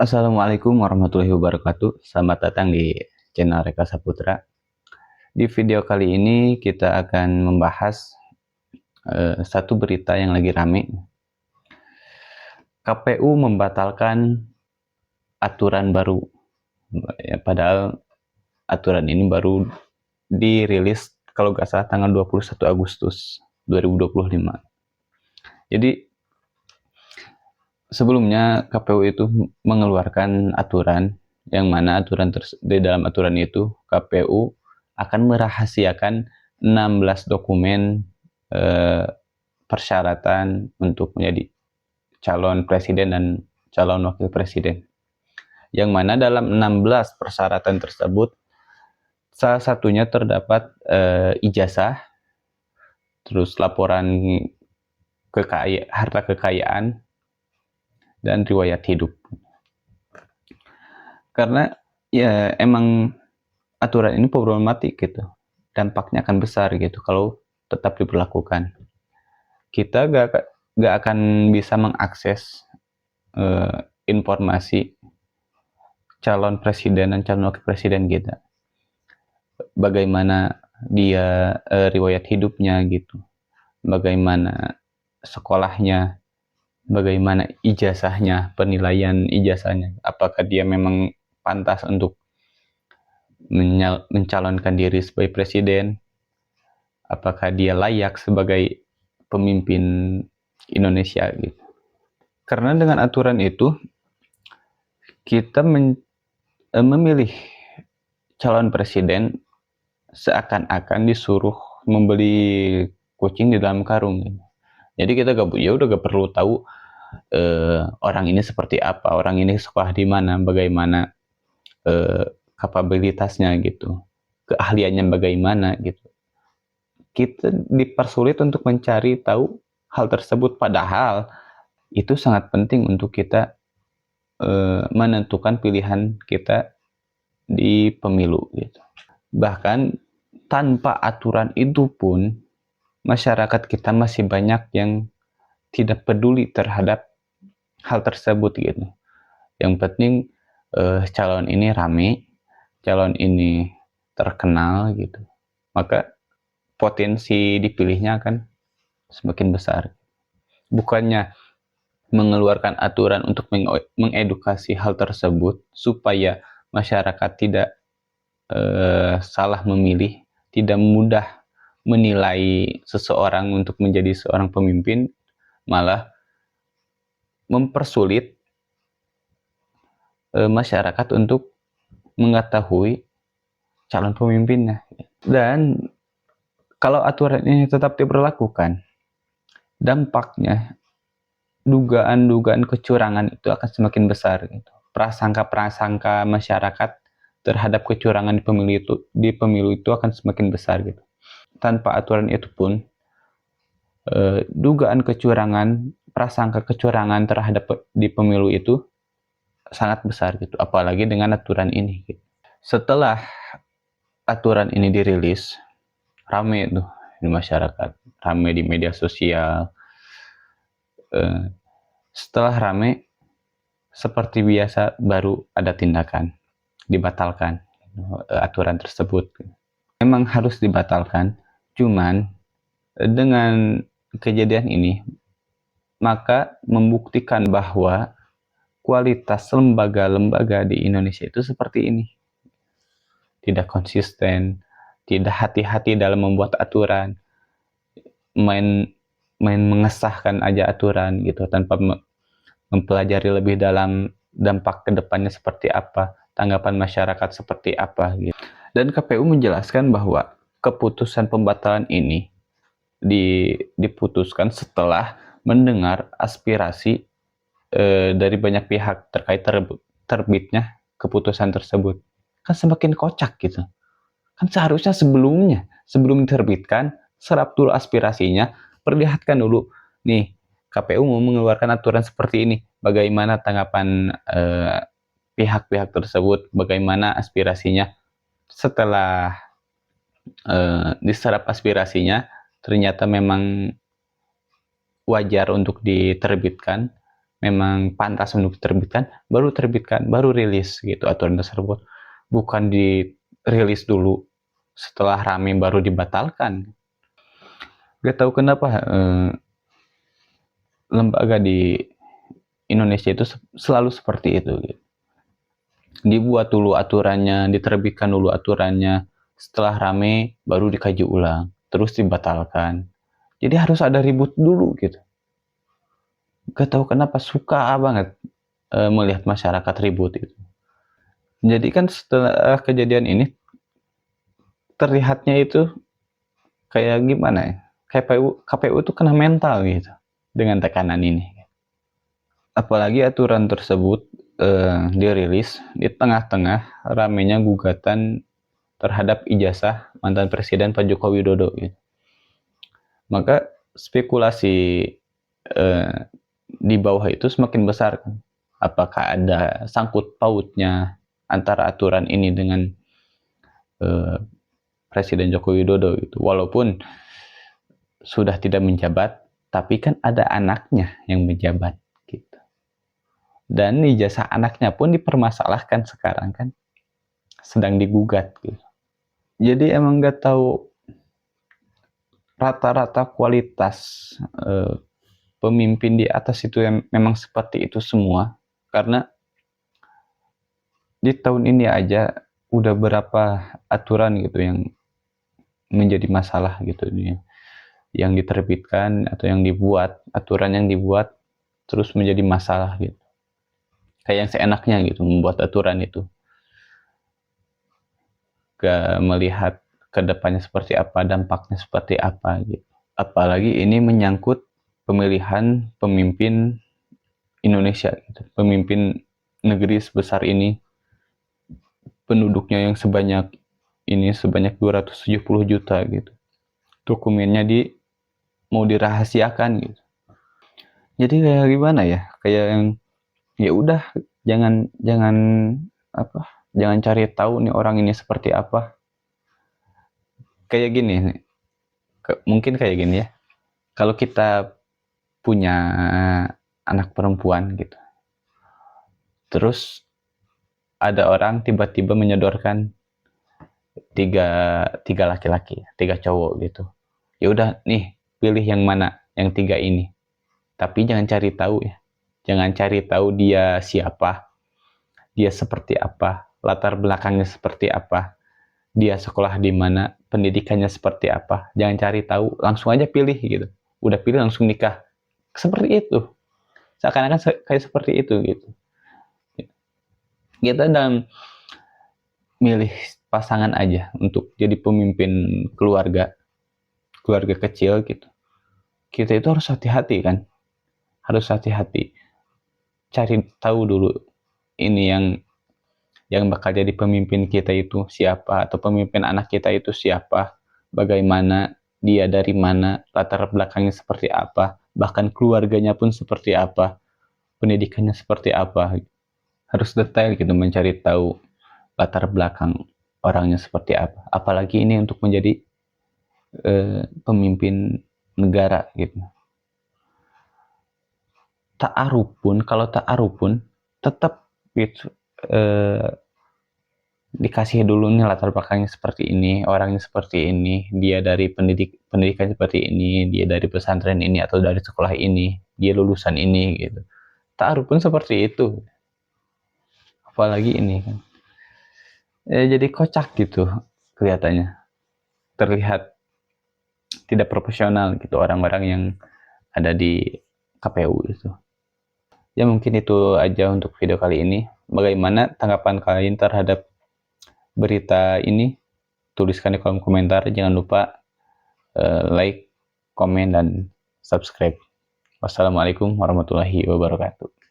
Assalamualaikum warahmatullahi wabarakatuh. Selamat datang di channel Reka Saputra. Di video kali ini kita akan membahas satu berita yang lagi rame. KPU membatalkan aturan baru. Padahal aturan ini baru dirilis kalau nggak salah tanggal 21 Agustus 2025. Jadi sebelumnya KPU itu mengeluarkan aturan yang mana di dalam aturan itu KPU akan merahasiakan 16 dokumen persyaratan untuk menjadi calon presiden dan calon wakil presiden. Yang mana dalam 16 persyaratan tersebut salah satunya terdapat ijazah, terus laporan harta kekayaan, dan riwayat hidup. Karena ya emang aturan ini problematik gitu, dampaknya akan besar gitu kalau tetap diberlakukan. Kita gak akan bisa mengakses informasi calon presiden dan calon wakil presiden kita, bagaimana dia riwayat hidupnya gitu, bagaimana sekolahnya, bagaimana ijazahnya, penilaian ijazahnya, apakah dia memang pantas untuk mencalonkan diri sebagai presiden, apakah dia layak sebagai pemimpin Indonesia gitu. Karena dengan aturan itu kita memilih calon presiden seakan-akan disuruh membeli kucing di dalam karung gitu. Jadi kita udah gak perlu tahu orang ini seperti apa, orang ini sekolah di mana, bagaimana kapabilitasnya gitu, keahliannya bagaimana gitu. Kita dipersulit untuk mencari tahu hal tersebut, padahal itu sangat penting untuk kita menentukan pilihan kita di pemilu gitu. Bahkan tanpa aturan itu pun masyarakat kita masih banyak yang tidak peduli terhadap hal tersebut gitu. Yang penting calon ini rame, calon ini terkenal gitu, maka potensi dipilihnya akan semakin besar. Bukannya mengeluarkan aturan untuk mengedukasi hal tersebut supaya masyarakat tidak salah memilih, tidak mudah menilai seseorang untuk menjadi seorang pemimpin, malah mempersulit masyarakat untuk mengetahui calon pemimpinnya. Dan kalau aturan ini tetap diberlakukan, dampaknya dugaan-dugaan kecurangan itu akan semakin besar gitu. Prasangka-prasangka masyarakat terhadap kecurangan di pemilu itu akan semakin besar gitu. Tanpa aturan itu pun dugaan kecurangan, prasangka kecurangan terhadap di pemilu itu sangat besar gitu, apalagi dengan aturan ini gitu. Setelah aturan ini dirilis, rame tuh di masyarakat, rame di media sosial. Setelah rame, seperti biasa baru ada tindakan, dibatalkan aturan tersebut. Memang harus dibatalkan, cuman dengan kejadian ini maka membuktikan bahwa kualitas lembaga-lembaga di Indonesia itu seperti ini. Tidak konsisten, tidak hati-hati dalam membuat aturan, main mengesahkan aja aturan gitu tanpa mempelajari lebih dalam dampak kedepannya seperti apa, tanggapan masyarakat seperti apa gitu. Dan KPU menjelaskan bahwa keputusan pembatalan ini diputuskan setelah mendengar aspirasi dari banyak pihak terkait terbitnya keputusan tersebut. Kan semakin kocak gitu. Kan seharusnya sebelum diterbitkan, serap dulu aspirasinya, perlihatkan dulu, nih KPU mau mengeluarkan aturan seperti ini, bagaimana tanggapan pihak-pihak tersebut, bagaimana aspirasinya. Setelah diserap aspirasinya, ternyata memang wajar untuk diterbitkan, memang pantas untuk diterbitkan, baru terbitkan, baru rilis gitu aturan tersebut. Bukan dirilis dulu setelah rame baru dibatalkan. Gak tahu kenapa lembaga di Indonesia itu selalu seperti itu gitu. Dibuat dulu aturannya, diterbitkan dulu aturannya, setelah rame baru dikaji ulang, terus dibatalkan. Jadi harus ada ribut dulu gitu. Gak tahu kenapa suka banget melihat masyarakat ribut itu. Jadi kan setelah kejadian ini terlihatnya itu kayak gimana ya? KPU itu kena mental gitu dengan tekanan ini. Apalagi aturan tersebut dirilis di tengah-tengah ramenya gugatan terhadap ijazah mantan Presiden Pak Joko Widodo. Gitu. Maka spekulasi di bawah itu semakin besar. Apakah ada sangkut pautnya antara aturan ini dengan Presiden Joko Widodo gitu. Walaupun sudah tidak menjabat, tapi kan ada anaknya yang menjabat gitu. Dan ijazah anaknya pun dipermasalahkan sekarang kan, sedang digugat gitu. Jadi emang nggak tahu rata-rata kualitas pemimpin di atas itu yang memang seperti itu semua, karena di tahun ini aja udah berapa aturan gitu yang menjadi masalah gitu yang diterbitkan atau yang dibuat, aturan yang dibuat terus menjadi masalah gitu. Kayak yang seenaknya gitu membuat aturan itu. Gak melihat ke depannya seperti apa, dampaknya seperti apa gitu. Apalagi ini menyangkut pemilihan pemimpin Indonesia gitu. Pemimpin negeri sebesar ini, penduduknya yang sebanyak 270 juta gitu. Dokumennya mau dirahasiakan gitu. Jadi kayak gimana ya? Kayak yang ya udah jangan jangan cari tahu nih orang ini seperti apa. Kayak gini, mungkin kayak gini ya. Kalau kita punya anak perempuan gitu, terus ada orang tiba-tiba menyodorkan tiga laki-laki, tiga cowok gitu. Ya udah nih, pilih yang mana, yang tiga ini. Tapi jangan cari tahu ya. Jangan cari tahu dia siapa, dia seperti apa, latar belakangnya seperti apa, dia sekolah di mana, pendidikannya seperti apa. Jangan cari tahu, langsung aja pilih gitu. Udah pilih langsung nikah. Seperti itu. Seakan-akan kayak seperti itu gitu. Kita dalam milih pasangan aja untuk jadi pemimpin keluarga kecil gitu. Kita itu harus hati-hati kan. Harus hati-hati. Cari tahu dulu ini yang bakal jadi pemimpin kita itu siapa, atau pemimpin anak kita itu siapa, bagaimana, dia dari mana, latar belakangnya seperti apa, bahkan keluarganya pun seperti apa, pendidikannya seperti apa. Harus detail gitu mencari tahu latar belakang orangnya seperti apa. Apalagi ini untuk menjadi pemimpin negara gitu. Kalau ta'aruf pun tetap gitu, dikasih dulu nih latar belakangnya seperti ini, orangnya seperti ini, dia dari pendidikan seperti ini, dia dari pesantren ini atau dari sekolah ini, dia lulusan ini gitu. Ta'aruf pun seperti itu. Apalagi ini kan. Jadi kocak gitu kelihatannya. Terlihat tidak profesional gitu orang-orang yang ada di KPU itu. Ya mungkin itu aja untuk video kali ini. Bagaimana tanggapan kalian terhadap berita ini? Tuliskan di kolom komentar. Jangan lupa like, komen, dan subscribe. Wassalamualaikum warahmatullahi wabarakatuh.